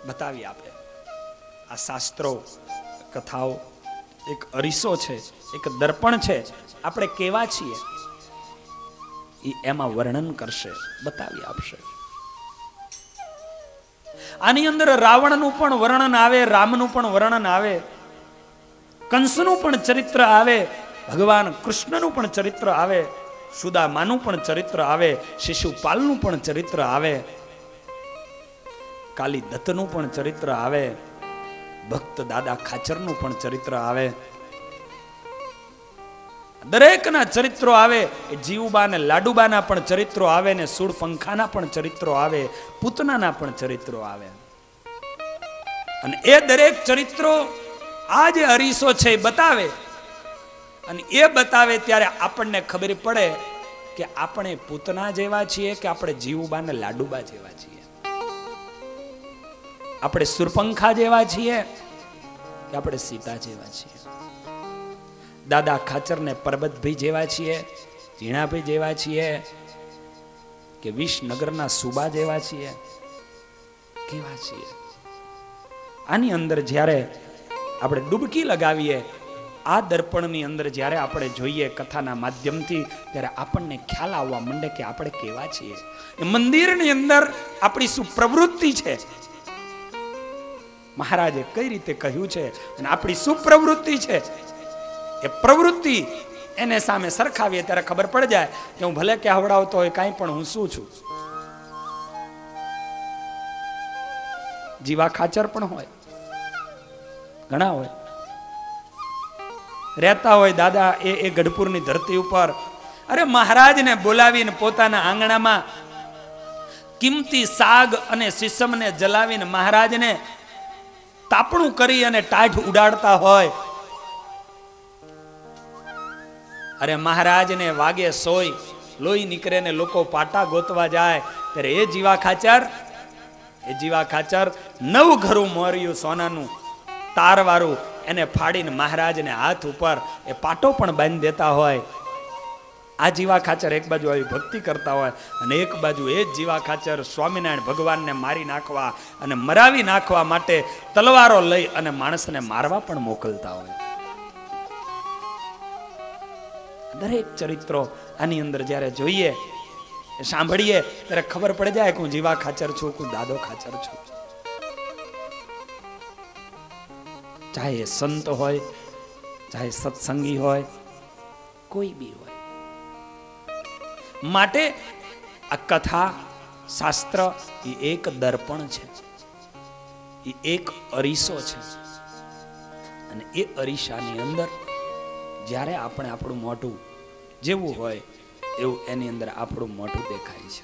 બતાવી આપે. આ શાસ્ત્રો, કથાઓ એક અરીસો છે, એક દર્પણ છે. આપણે કેવા છીએ એ એમાં વર્ણન કરશે, બતાવી આપશે. આની અંદર રાવણનું પણ વર્ણન આવે, રામનું પણ વર્ણન આવે, કંસનું પણ ચરિત્ર આવે, ભગવાન કૃષ્ણનું પણ ચરિત્ર આવે, સુદામાનું પણ ચરિત્ર આવે, શિશુપાલનું પણ ચરિત્ર આવે, કાલી દત્તનું પણ ચરિત્ર આવે, ભક્ત દાદા ખાચરનું પણ ચરિત્ર આવે. દરેકના ચરિત્રો આવે. એ જીવુબા ને લાડુબાના પણ ચરિત્રો આવે ને સુરપંખાના પણ ચરિત્રો આવે, પૂતનાના પણ ચરિત્રો આવે. અને એ દરેક ચરિત્રો આ જે અરીસો છે એ બતાવે. અને એ બતાવે ત્યારે આપણને ખબર પડે કે આપણે પૂતના જેવા છીએ કે આપણે જીવુબા ને લાડુબા જેવા છીએ, આપણે સુરપંખા જેવા છીએ કે આપણે સીતા જેવા છીએ, દાદા ખાચર ને પરબતભાઈ જેવા છીએ ઝીણાભાઈ જેવા છીએ કે વિસનગરના સુબા જેવા છીએ? કેવા છીએ? આની અંદર જ્યારે આપણે ડૂબકી લગાવીએ, આ દર્પણની અંદર જ્યારે આપણે જોઈએ કથાના માધ્યમથી, ત્યારે આપણને ખ્યાલ આવવા માંડે કે આપણે કેવા છીએ. એ મંદિરની અંદર આપણી શું પ્રવૃત્તિ છે, મહારાજે કઈ રીતે કહ્યું છે, અને આપણી શું પ્રવૃત્તિ છે, એ પ્રવૃત્તિ એને સામે સરખાવીએ ત્યારે ખબર પડી જાય કે હું ભલે કે આવડાવતો હોય કાંઈ, પણ હું શું છું. જીવા ખાચર પણ હોય, ઘણા હોય, રહેતા હોય દાદા એ ગઢપુરની ધરતી ઉપર. અરે મહારાજને બોલાવીને પોતાના આંગણામાં કિંમતી સાગ અને સીસમને જલાવીને મહારાજને તાપણું કરી અને ટાઢ ઉડાડતા હોય. અરે મહારાજને વાગે સોય, લોહી નીકળે ને લોકો પાટા ગોતવા જાય, ત્યારે એ જીવા ખાચર 9 ઘરું મોર્યું સોનાનું તારવાળું એને ફાડીને મહારાજને હાથ ઉપર એ પાટો પણ બાંધી દેતા હોય. આ જીવા ખાચર એક બાજુ આવી ભક્તિ કરતા હોય, અને એક બાજુ એ જ જીવા ખાચર સ્વામિનારાયણ ભગવાનને મારી નાખવા અને મરાવી નાખવા માટે તલવારો લઈ અને માણસને મારવા પણ મોકલતા હોય. દરેક ચરિત્રો આની અંદર જ્યારે જોઈએ, સાંભળીએ, ત્યારે ખબર પડી જાય કે હું જીવા ખાચર છું, હું દાદો ખાચર છું. ચાહે એ સંત હોય, ચાહે સત્સંગી હોય, કોઈ બી હોય. માટે આ કથા શાસ્ત્ર એ એક દર્પણ છે, એ એક અરીસો છે, અને એ અરીસાની અંદર જ્યારે આપણે આપણું મોઢું જેવું હોય એવું એની અંદર આપણું મોઢું દેખાય છે.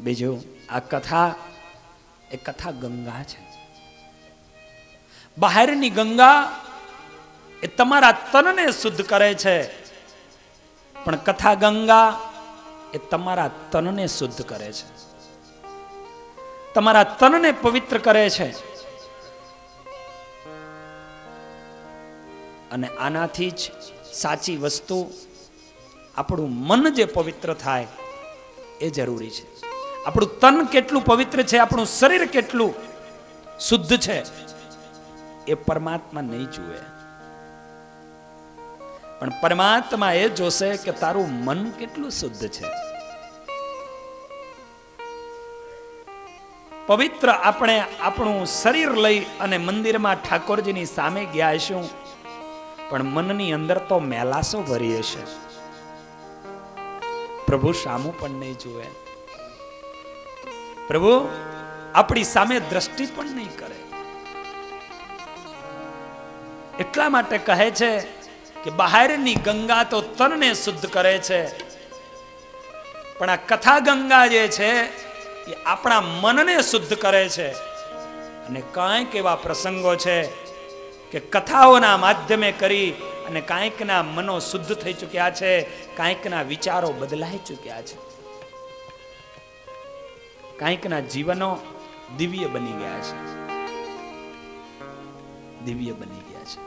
બીજું, આ કથા એ કથા ગંગા છે. બહારની ગંગા એ તમારા તનને શુદ્ધ કરે છે, પણ કથા ગંગા એ તમારા તનને શુદ્ધ કરે છે, તમારા તનને પવિત્ર કરે છે. અને આનાથી જ સાચી વસ્તુ આપણું મન જે પવિત્ર થાય એ જરૂરી છે. આપણું તન કેટલું પવિત્ર છે, આપણું શરીર કેટલું શુદ્ધ છે, એ પરમાત્મા નહીં જુએ, પણ પરમાત્મા એ જોશે કે તારું મન કેટલું શુદ્ધ છે. પવિત્ર આપણે આપણું શરીર લઈ અને મંદિરમાં ઠાકોરજીની સામે ગયા હશું, પણ મનની અંદર તો મેલાસો ભરી હશે. પ્રભુ સામું પણ નહીં જુએ, પ્રભુ આપણી સામે દ્રષ્ટિ પણ નહીં કરે. એટલા માટે કહે છે કે બહારની ગંગા તો તનને શુદ્ધ કરે છે, પણ આ કથા ગંગા જે છે એ આપણા મનને શુદ્ધ કરે છે. અને કાંઈક એવા પ્રસંગો છે કે કથાઓના માધ્યમે કરી અને કાંઈકના મનો શુદ્ધ થઈ ચૂક્યા છે, કાંઈકના વિચારો બદલાઈ ચૂક્યા છે, કાંઈકના જીવનો દિવ્ય બની ગયા છે, દિવ્ય બની ગયા છે.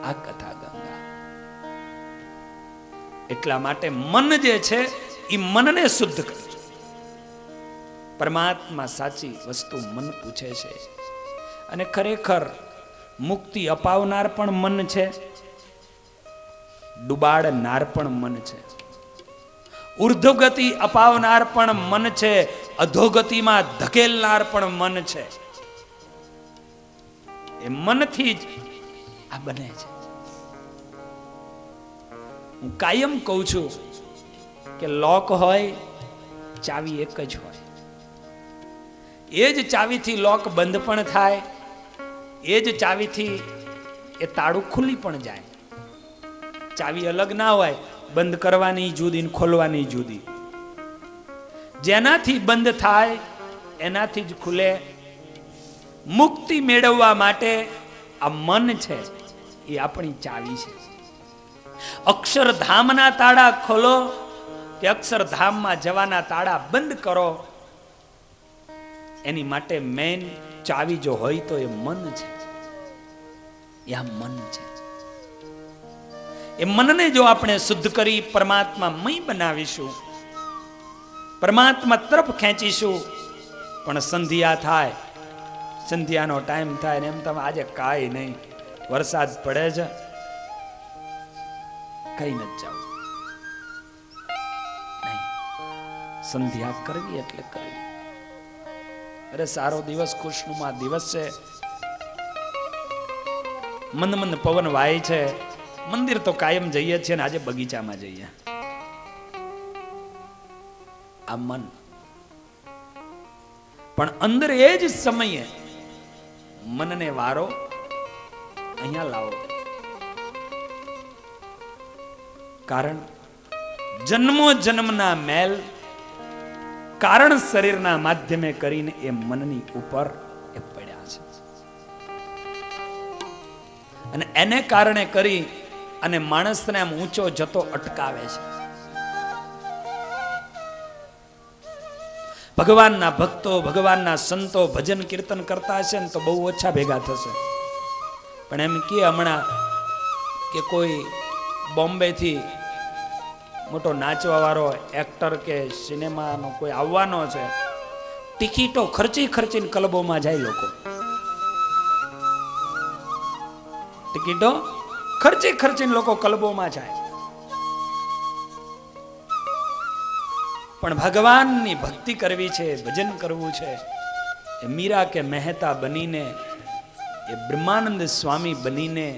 આ કથા ગંગા. એટલા માટે મન જે છે એ મનને શુદ્ધ કરે છે. પરમાત્મા સાચી વસ્તુ મન પૂછે છે, અને ખરેખર મુક્તિ અપાવનાર પણ મન છે, ડુબાડનાર પણ મન છે, ઉર્ધ્વગતિ અપાવનાર પણ મન છે, અધોગતિમાં ધકેલનાર પણ મન છે. એ મનથી જ આ બને છે. હું કાયમ કહું છું કે લોક હોય, ચાવી એક જ હોય. એ જ ચાવીથી લોક બંધ પણ થાય, એ જ ચાવીથી એ તાળું ખુલી પણ જાય. ચાવી અલગ ના હોય, બંધ કરવાની જુદી, ખોલવાની જુદી. જેનાથી બંધ થાય એનાથી જ ખુલે. મુક્તિ મેળવવા માટે આ મન છે એ આપણી ચાવી છે. અક્ષરધામના તાળા ખોલો કે અક્ષરધામમાં જવાના તાળા બંધ કરો, એની માટે મેન ચાવી જો હોય તો એ મન છે. એ આ મન છે. એ મનને જો આપણે શુદ્ધ કરી પરમાત્મામય બનાવીશું, પરમાત્મા તરફ ખેંચીશું, પણ સંધ્યા થાય, સંધ્યાનો ટાઈમ થાય ને એમ તમે આજે કાંઈ નહીં, વરસાદ પડે છે, કઈ નથી જાવ નહીં, સંધ્યા કરવી એટલે કરવી. અરે સારો દિવસ, ખુશનુમા દિવસ છે, મંદ મંદ પવન વાય છે, મંદિર તો કાયમ જઈએ છીએ ને આજે બગીચામાં જઈએ. આ મન પણ અંદર એ જ સમયે મનને વારો અહીંયા લાવો. કારણ જન્મો જન્મના મેલ કારણ શરીરના માધ્યમે કરીને એ મનની ઉપર એ પડ્યા છે, અને એને કારણે કરી અને માણસને આમ ઊંચો જતો અટકાવે છે. ભગવાનના ભક્તો, ભગવાનના સંતો ભજન કીર્તન કરતા હશે ને તો બહુ ઓછા ભેગા થશે. પણ એમ કે હમણાં કે કોઈ બોમ્બેથી મોટો નાચવા વાળો એક્ટર કે સિનેમાનો કોઈ આવવાનો છે, ટિકિટો ખર્ચીને ક્લબોમાં જાય લોકો, ટિકિટો ખર્ચીને લોકો ક્લબોમાં જાય. પણ ભગવાનની ભક્તિ કરવી છે, ભજન કરવું છે, એ મીરા કે મહેતા બનીને, એ બ્રહ્માનંદ સ્વામી બનીને,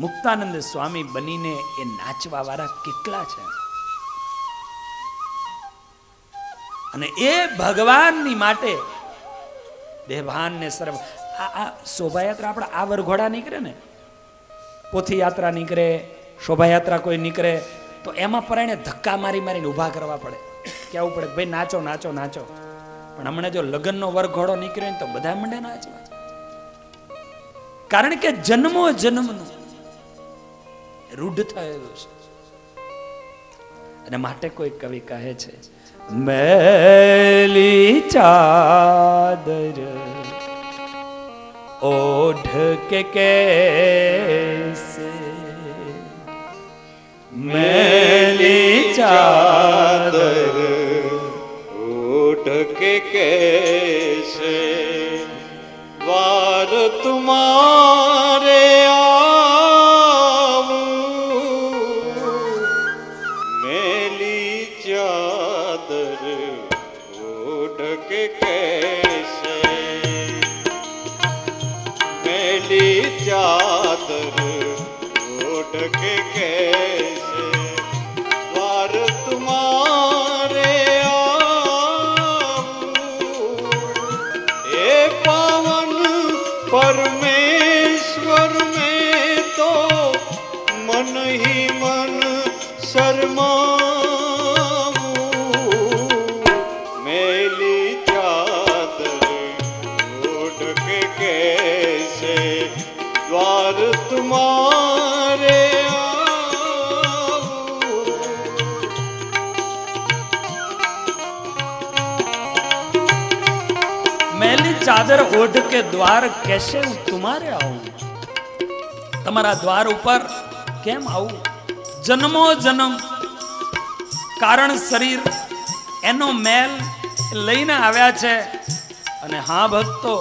મુક્તાનંદ સ્વામી બનીને એ નાચવા વાળા કેટલા છે. અને એ ભગવાનની માટે દેહભાન ને સર્વ આ શોભાયાત્રા, આપણે આ વરઘોડા નીકળે ને, પોથી યાત્રા નીકળે, શોભાયાત્રા કોઈ નીકળે તો એમાં પરાણે ધક્કા મારીને ઊભા કરવા પડે, કહેવું પડે ભાઈ નાચો નાચો નાચો. પણ હમણાં જો લગ્નનો વરઘોડો નીકળ્યો તો બધા મંડે નાચવા, કારણ કે જન્મો જન્મનું રૂઢ થયેલું છે. અને માટે કોઈ કવિ કહે છે, મેલી ચાદર ઓઢ કે કેસે, મેલી ચાદર ઓઢ के कैसे द्वार तुम्हारे आऊं, मेली चादर ओढ़ के कैसे, मेली चादर ओढ़ के कैसे द्वार तुम्हारे परमेश्वर में तो मन ही मन शर्माऊं, मेली चादर ओढ़ के कैसे द्वार तुम्हारे મેલી ચાદર ઓઢ કે દ્વાર કેસે હું તુમારે આવું, તમારા દ્વાર ઉપર કેમ આવું? જન્મો જન્મ કારણ શરીર એનો મેલ લઈને આવ્યા છે. અને હા ભક્તો,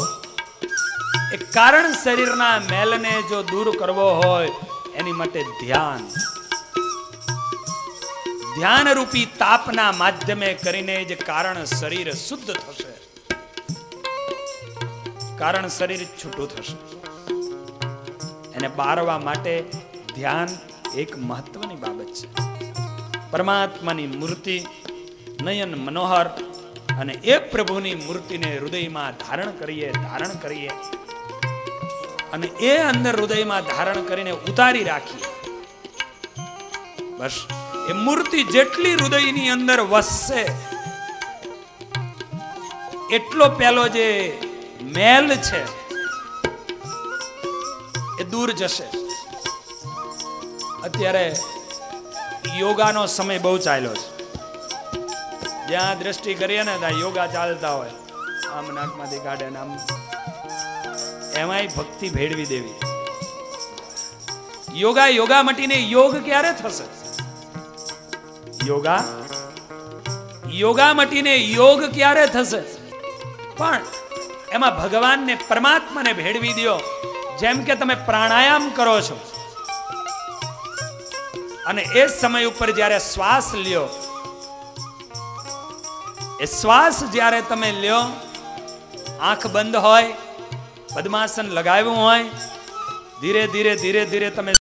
એ કારણ શરીરના મેલને જો દૂર કરવો હોય એની માટે ધ્યાન, ધ્યાન રૂપી તાપના માધ્યમે કરીને જ કારણ શરીર શુદ્ધ થશે, કારણ શરીર છૂટું થશે. એને બારવા માટે ધ્યાન એક મહત્વની બાબત છે. પરમાત્માની મૂર્તિ નયન મનોહર, અને એ પ્રભુની મૂર્તિને હૃદયમાં ધારણ કરીએ અને એ અંદર હૃદયમાં ધારણ કરીને ઉતારી રાખીએ. બસ એ મૂર્તિ જેટલી હૃદયની અંદર વસશે એટલો પેલો જે મેલ છે એ દૂર જશે. અત્યારે યોગાનો સમય બહુ ચાલ્યો છે. જ્યાં દ્રષ્ટિ કરીએ ને ત્યાં યોગા ચાલતા હોય, આમ નાકમાંથી કાઢે ને આમ, એમાંય ભક્તિ ભેળવી દેવી. યોગા મટીને યોગ ક્યારે થશે? યોગા મટીને યોગ ક્યારે થશે? પણ એમાં ભગવાનને પરમાત્માને ભેળવી દો. જેમ કે તમે પ્રાણાયામ કરો છો અને એ સમય ઉપર જ્યારે શ્વાસ લ્યો, એ શ્વાસ જ્યારે તમે લ્યો, આંખ બંધ હોય, પદ્માસન લગાવ્યું હોય, ધીરે ધીરે ધીરે ધીરે તમે